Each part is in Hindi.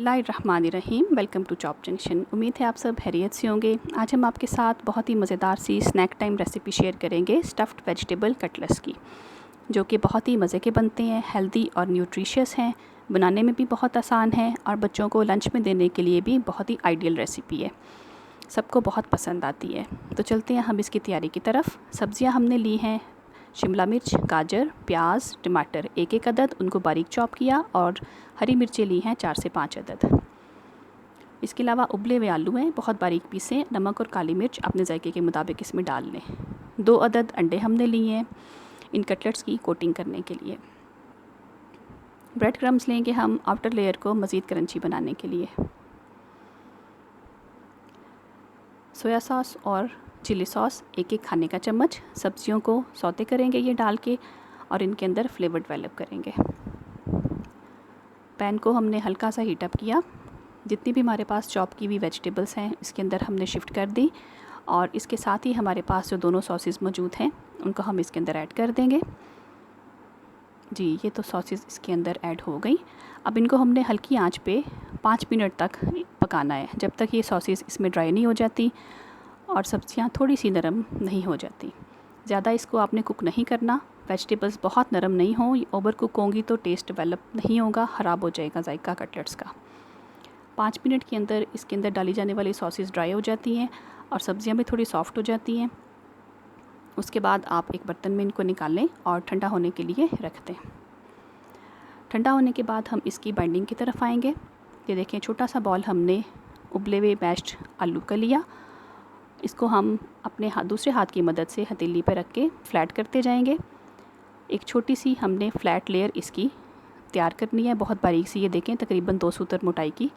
बिस्मिल्लाहिर्रहमानिर्रहीम। Welcome to Chop Junction. उम्मीद है आप सब खैरियत से होंगे। आज हम आपके साथ बहुत ही मज़ेदार sea snake time recipe share करेंगे स्टफ़्ड वेजिटेबल कटलेट्स की, जो कि बहुत ही मज़े के बनते हैं, हेल्दी और न्यूट्रिशियस हैं, बनाने में भी बहुत आसान है और बच्चों को लंच में देने के लिए भी बहुत ही आइडियल रेसिपी है। सबको बहुत पसंद आती है। तो चलते हैं हम इसकी तैयारी की तरफ। सब्ज़ियाँ हमने ली हैं शिमला मिर्च, गाजर, प्याज, टमाटर एक एक अदद, उनको बारीक चॉप किया, और हरी मिर्चें ली हैं 4 से 5 अदद। इसके अलावा उबले हुए आलू हैं, बहुत बारीक पीसे। नमक और काली मिर्च अपने जायके के मुताबिक इसमें डाल लें। 2 अदद अंडे हमने लिए हैं इन कटलेट्स की कोटिंग करने के लिए। ब्रेड क्रम्स लेंगे हम आउटर लेयर को मज़ीद क्रंची बनाने के लिए। सोया सॉस और चिली सॉस एक एक खाने का चम्मच। सब्जियों को सौते करेंगे ये डाल के, और इनके अंदर फ्लेवर डेवलप करेंगे। पैन को हमने हल्का सा हीट अप किया। जितनी भी हमारे पास चॉप की हुई वेजिटेबल्स हैं इसके अंदर हमने शिफ्ट कर दी, और इसके साथ ही हमारे पास जो दोनों सॉसेस मौजूद हैं उनको हम इसके अंदर ऐड कर देंगे। जी, ये तो सॉसेस इसके अंदर ऐड हो गई। अब इनको हमने हल्की आंच पे 5 मिनट तक पकाना है, जब तक ये सॉसेस इसमें ड्राई नहीं हो जाती और सब्जियां थोड़ी सी नरम नहीं हो जाती। ज़्यादा इसको आपने कुक नहीं करना। वेजिटेबल्स बहुत नरम नहीं हो, ओवर कुक होंगी तो टेस्ट डेवलप नहीं होगा, ख़राब हो जाएगा जायका कटलेट्स का। 5 मिनट के अंदर इसके अंदर डाली जाने वाली सॉसेस ड्राई हो जाती हैं और सब्जियां भी थोड़ी सॉफ्ट हो जाती हैं। उसके बाद आप एक बर्तन में इनको निकाल लें और ठंडा होने के लिए रख दें। ठंडा होने के बाद हम इसकी बाइंडिंग की तरफ आएंगे। ये देखें, छोटा सा बॉल हमने उबले हुए मैश्ड आलू का लिया। इसको हम अपने दूसरे हाथ की मदद से हथेली पर रख के फ्लैट करते जाएंगे। एक छोटी सी हमने फ्लैट लेयर इसकी तैयार करनी है, बहुत बारीक सी, ये देखें तकरीबन 2 सूतर मोटाई की।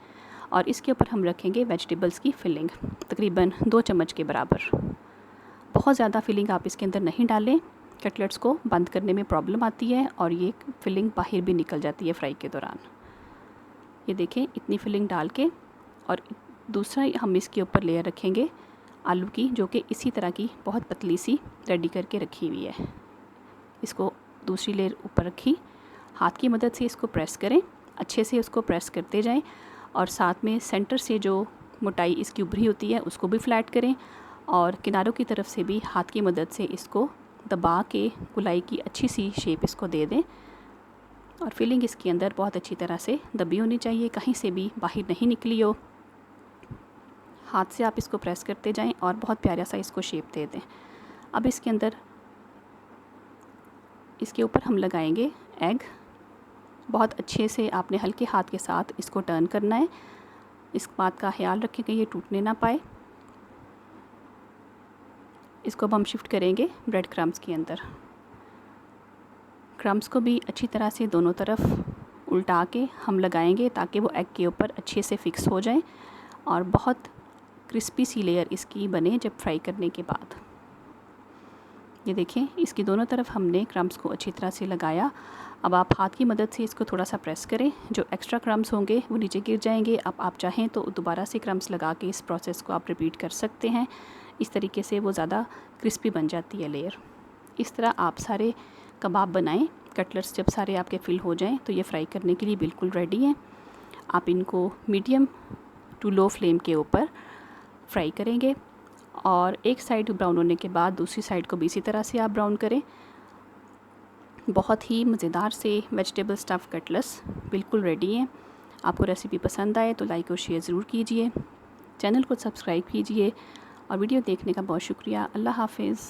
और इसके ऊपर हम रखेंगे वेजिटेबल्स की फिलिंग, तकरीबन 2 चम्मच के बराबर। बहुत ज़्यादा फिलिंग आप इसके अंदर नहीं डालें, कटलेट्स को बंद करने में प्रॉब्लम आती है और ये फिलिंग बाहर भी निकल जाती है फ्राई के दौरान। ये देखें, इतनी फिलिंग डाल के, और दूसरा हम इसके ऊपर लेयर रखेंगे आलू की, जो कि इसी तरह की बहुत पतली सी रेडी करके रखी हुई है। इसको दूसरी लेयर ऊपर रखी, हाथ की मदद से इसको प्रेस करें, अच्छे से उसको प्रेस करते जाएं, और साथ में सेंटर से जो मोटाई इसकी उभरी होती है उसको भी फ्लैट करें, और किनारों की तरफ से भी हाथ की मदद से इसको दबा के गोलाई की अच्छी सी शेप इसको दे दें। और फिलिंग इसके अंदर बहुत अच्छी तरह से दबी होनी चाहिए, कहीं से भी बाहर नहीं निकली हो। हाथ से आप इसको प्रेस करते जाएं और बहुत प्यारा सा इसको शेप दे दें। अब इसके अंदर इसके ऊपर हम लगाएंगे एग। बहुत अच्छे से आपने हल्के हाथ के साथ इसको टर्न करना है। इस बात का ख्याल रखें कि ये टूटने ना पाए। इसको अब हम शिफ्ट करेंगे ब्रेड क्रम्स के अंदर। क्रम्स को भी अच्छी तरह से दोनों तरफ उल्टा के हम लगाएंगे ताकि वो एग के ऊपर अच्छे से फिक्स हो जाए और बहुत क्रिस्पी सी लेयर इसकी बने जब फ्राई करने के बाद। ये देखें, इसकी दोनों तरफ हमने क्रम्स को अच्छी तरह से लगाया। अब आप हाथ की मदद से इसको थोड़ा सा प्रेस करें, जो एक्स्ट्रा क्रम्स होंगे वो नीचे गिर जाएंगे। अब आप चाहें तो दोबारा से क्रम्स लगा के इस प्रोसेस को आप रिपीट कर सकते हैं। इस तरीके से वो ज़्यादा क्रिस्पी बन जाती है लेयर। इस तरह आप सारे कबाब बनाएं। कटलेट्स जब सारे आपके फिल हो जाएं तो ये फ्राई करने के लिए बिल्कुल रेडी हैं। आप इनको मीडियम टू लो फ्लेम के ऊपर फ्राई करेंगे, और एक साइड ब्राउन होने के बाद दूसरी साइड को भी इसी तरह से आप ब्राउन करें। बहुत ही मज़ेदार से वेजिटेबल स्टफ़ कटलेट्स बिल्कुल रेडी हैं। आपको रेसिपी पसंद आए तो लाइक और शेयर ज़रूर कीजिए, चैनल को सब्सक्राइब कीजिए, और वीडियो देखने का बहुत शुक्रिया। अल्लाह हाफ़िज़।